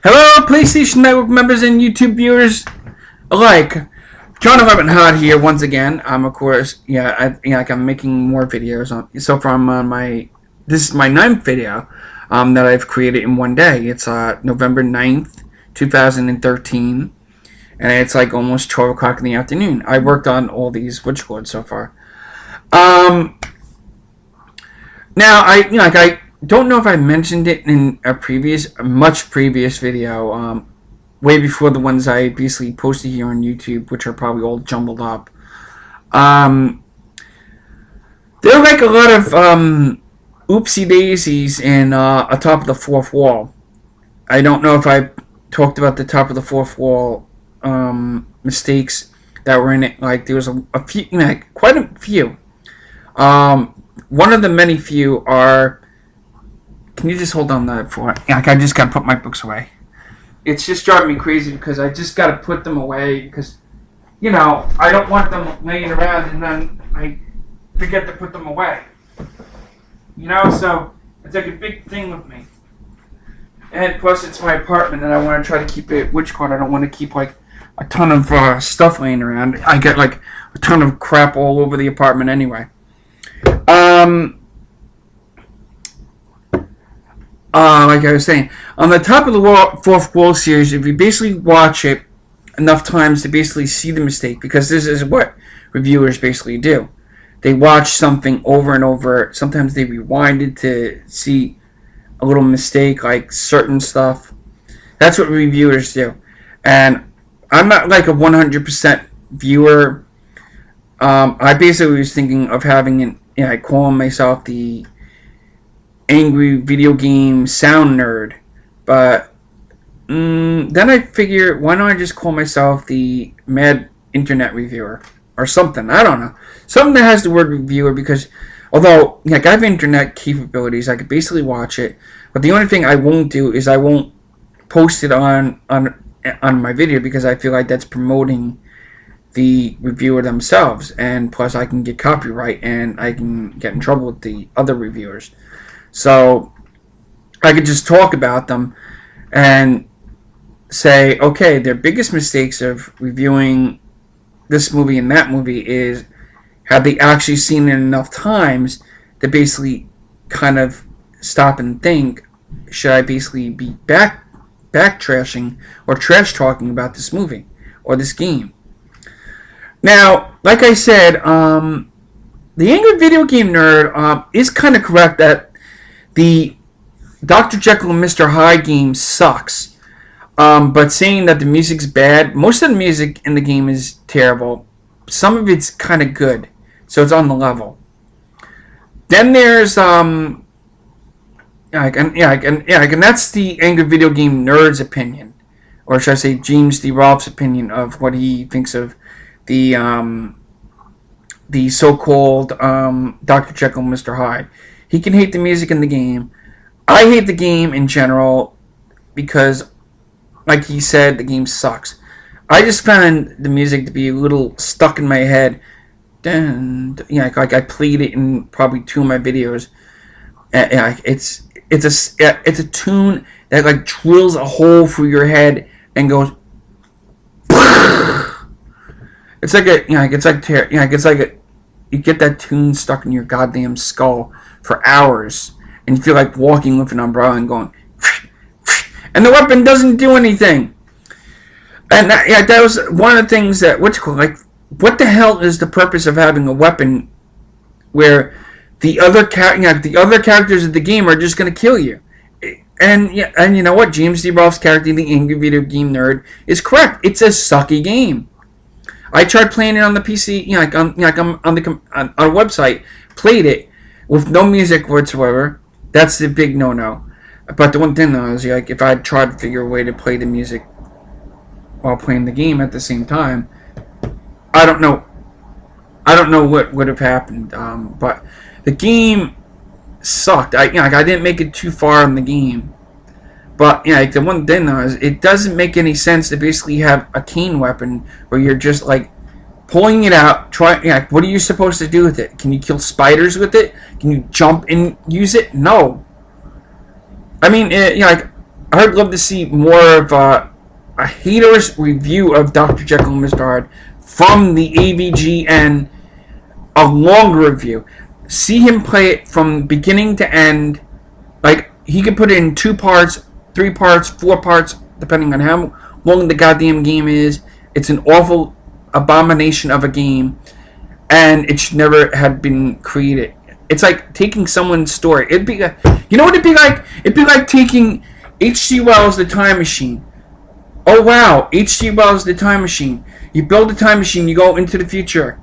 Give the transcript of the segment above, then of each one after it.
Hello, PlayStation Network members and YouTube viewers alike. John 11 Hot here once again. Of course, I'm making more videos so far. This is my 9th video that I've created in one day. It's November 9th, 2013, and it's like almost 12 o'clock in the afternoon. I worked on all these switchboards so far. Now I don't know if I mentioned it in a much previous video, way before the ones I basically posted here on YouTube, which are probably all jumbled up. There are like a lot of oopsie daisies in atop of the fourth wall. I don't know if I talked about the top of the fourth wall mistakes that were in it. Like there was a few, quite a few. One of the many few are. Can you just hold on that for? I just gotta put my books away. It's just driving me crazy because I just gotta put them away because, I don't want them laying around and then I forget to put them away. So it's like a big thing with me. And plus, it's my apartment and I want to try to keep it witchcard. I don't want to keep like a ton of stuff laying around. I get like a ton of crap all over the apartment anyway. Like I was saying, on the top of the fourth wall series, if you basically watch it enough times to basically see the mistake, because this is what reviewers basically do. They watch something over and over. Sometimes they rewind it to see a little mistake, like certain stuff. That's what reviewers do. And I'm not like a 100% viewer. I basically was thinking of having I call myself the angry video game sound nerd, but then I figure, why don't I just call myself the mad internet reviewer or something? I don't know, something that has the word reviewer, because although I have internet capabilities, I could basically watch it, but the only thing I won't do is I won't post it on my video, because I feel like that's promoting the reviewer themselves, and plus I can get copyright and I can get in trouble with the other reviewers. So I could just talk about them and say, okay, their biggest mistakes of reviewing this movie and that movie is, have they actually seen it enough times to basically kind of stop and think, should I basically be backtrashing or trash talking about this movie or this game? Now, like I said, the Angry Video Game Nerd is kind of correct that the Dr. Jekyll and Mr. Hyde game sucks, but saying that the music's bad, most of the music in the game is terrible. Some of it's kind of good, so it's on the level. Then there's and that's the Angry Video Game Nerd's opinion, or should I say James D. Rolfe's opinion of what he thinks of the so-called Dr. Jekyll and Mr. Hyde. He can hate the music in the game. I hate the game in general because, like he said, the game sucks. I just found the music to be a little stuck in my head. Like I played it in probably 2 of my videos. It's a tune that like drills a hole through your head and goes. It's like you get that tune stuck in your goddamn skull for hours, and you feel like walking with an umbrella and going, and the weapon doesn't do anything. And that was one of the things that what the hell is the purpose of having a weapon where the other characters of the game are just going to kill you? And you know what? James D. Rolfe's character, the Angry Video Game Nerd, is correct. It's a sucky game. I tried playing it on the PC, on a website, played it with no music whatsoever. That's the big no-no. But the one thing though is, if I tried to figure a way to play the music while playing the game at the same time, I don't know what would have happened. But the game sucked. I didn't make it too far in the game. But the one thing though is, it doesn't make any sense to basically have a cane weapon where you're just like pulling it out. What are you supposed to do with it? Can you kill spiders with it? Can you jump and use it? No. I mean, I'd love to see more of a hater's review of Dr. Jekyll and Mr. Hyde from the AVG and a longer review. See him play it from beginning to end. Like, he could put it in 2 parts, 3 parts, 4 parts, depending on how long the goddamn game is. It's an awful abomination of a game, and it should never have been created. It's like taking someone's story. It'd be like, you know what it'd be like? It'd be like taking H.G. Wells' The Time Machine. Oh wow, H.G. Wells' The Time Machine. You build a time machine, you go into the future.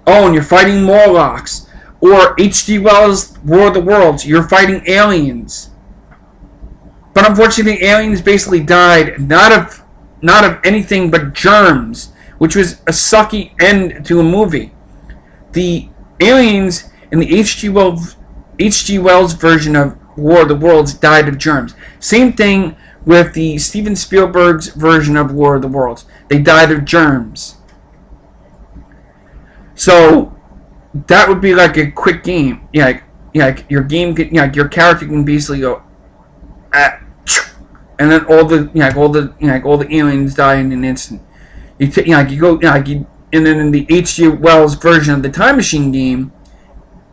Oh, and you're fighting Morlocks. Or H.G. Wells' War of the Worlds. You're fighting aliens. But unfortunately, the aliens basically died not of anything but germs, which was a sucky end to a movie. The aliens in the H.G. Wells version of War of the Worlds died of germs. Same thing with the Steven Spielberg's version of War of the Worlds. They died of germs. So that would be like a quick game. Like your game could, your character can basically go, and then all the aliens die in an instant. And then in the H.G. Wells version of the Time Machine game.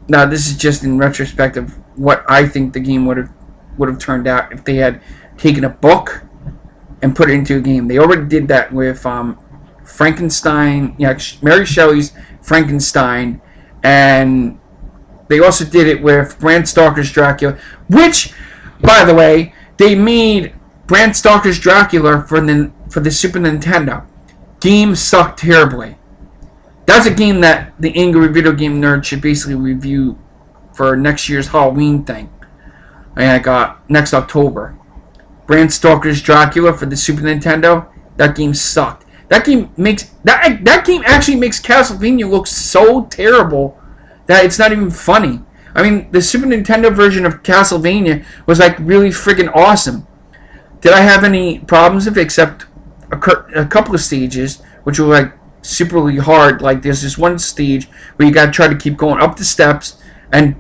Now this is just in retrospect of what I think the game would have turned out if they had taken a book and put it into a game. They already did that with Frankenstein, Mary Shelley's Frankenstein, and they also did it with Bram Stoker's Dracula, which, by the way, they made Bram Stoker's Dracula for the Super Nintendo. Game sucked terribly. That's a game that the Angry Video Game Nerd should basically review for next year's Halloween thing. I got next October. Bram Stoker's Dracula for the Super Nintendo. That game sucked. That game actually makes Castlevania look so terrible that it's not even funny. I mean, the Super Nintendo version of Castlevania was like really friggin' awesome. Did I have any problems with it except a couple of stages, which were like superly hard? Like there's this one stage where you gotta try to keep going up the steps, and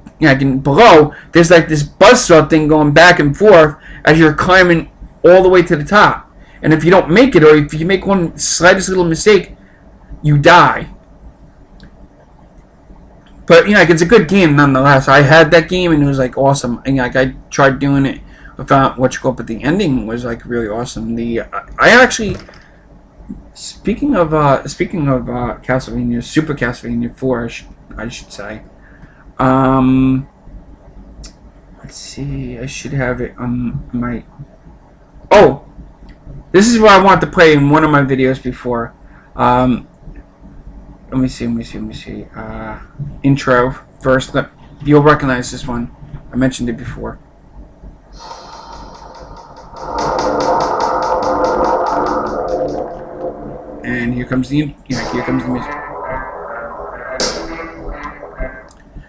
below there's like this buzzsaw thing going back and forth as you're climbing all the way to the top. And if you don't make it, or if you make one slightest little mistake, you die. But it's a good game nonetheless. I had that game and it was like awesome. And I tried doing it without but the ending was like really awesome. I actually, speaking of Castlevania, Super Castlevania 4, I should say. Let's see. I should have it on my. Oh. This is what I want to play in one of my videos before. Let me see. Intro first. You'll recognize this one. I mentioned it before. And here comes the music.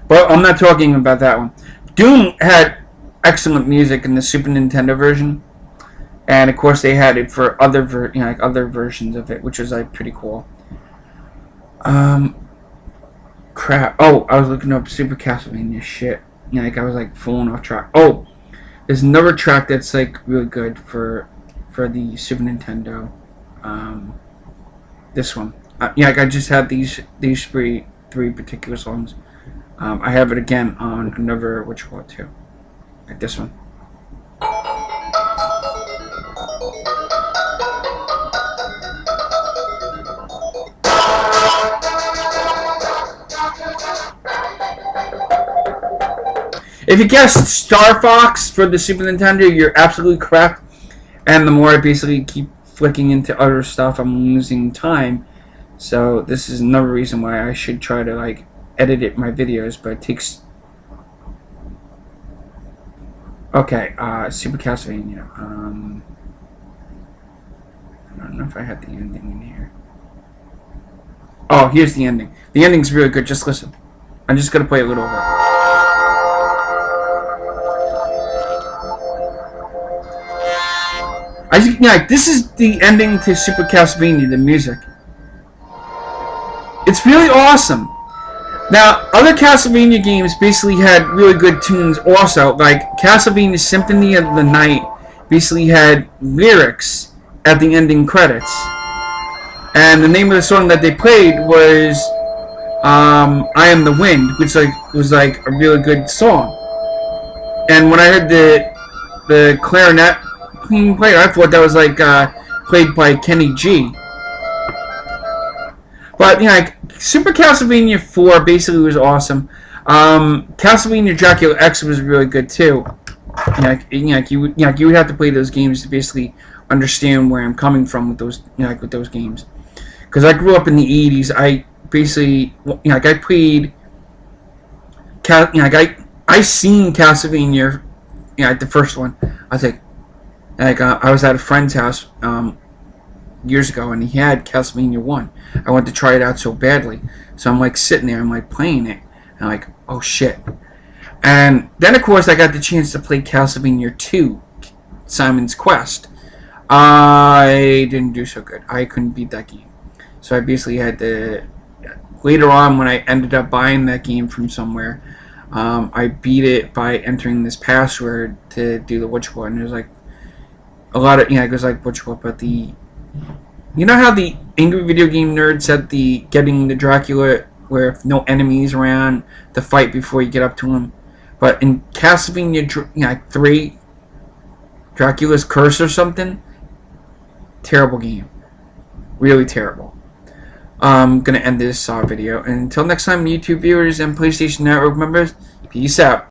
But I'm not talking about that one. Doom had excellent music in the Super Nintendo version. And of course, they had it for other versions of it, which was like pretty cool. Crap. Oh, I was looking up Super Castlevania shit. I was like falling off track. Oh, there's another track that's like really good for the Super Nintendo. This one. I just had these three particular songs. I have it again on another too. Like this one. If you guessed Star Fox for the Super Nintendo, you're absolutely correct. And the more I basically keep flicking into other stuff, I'm losing time. So this is another reason why I should try to like edit my videos, but it takes. Okay, Super Castlevania. I don't know if I had the ending in here. Oh, here's the ending. The ending's really good. Just listen. I'm just gonna play a little over. This is the ending to Super Castlevania, the music. It's really awesome. Now, other Castlevania games basically had really good tunes also, like Castlevania Symphony of the Night basically had lyrics at the ending credits. And the name of the song that they played was I Am the Wind, which was like a really good song. And when I heard the clarinet being played, I thought that was like played by Kenny G. But like Super Castlevania 4 basically was awesome. Castlevania Dracula X was really good too. You would have to play those games to basically understand where I'm coming from with those with those games. Because I grew up in the 80s, I basically I played I seen Castlevania, the first one. I was I was at a friend's house years ago, and he had Castlevania 1. I wanted to try it out so badly, so I'm like sitting there, I'm like playing it, and I'm like, oh shit. And then of course I got the chance to play Castlevania 2, Simon's Quest. I didn't do so good. I couldn't beat that game, so I basically had to. Later on, when I ended up buying that game from somewhere, I beat it by entering this password to do the whatchamacallit, and there's like a lot of it goes like whatchamacallit, but the how the Angry Video Game Nerd said the getting the Dracula where if no enemies around to fight before you get up to him, but in Castlevania 3, Dracula's Curse or something, terrible game, really terrible. I'm gonna end this video, and until next time, YouTube viewers and PlayStation Network members, peace out.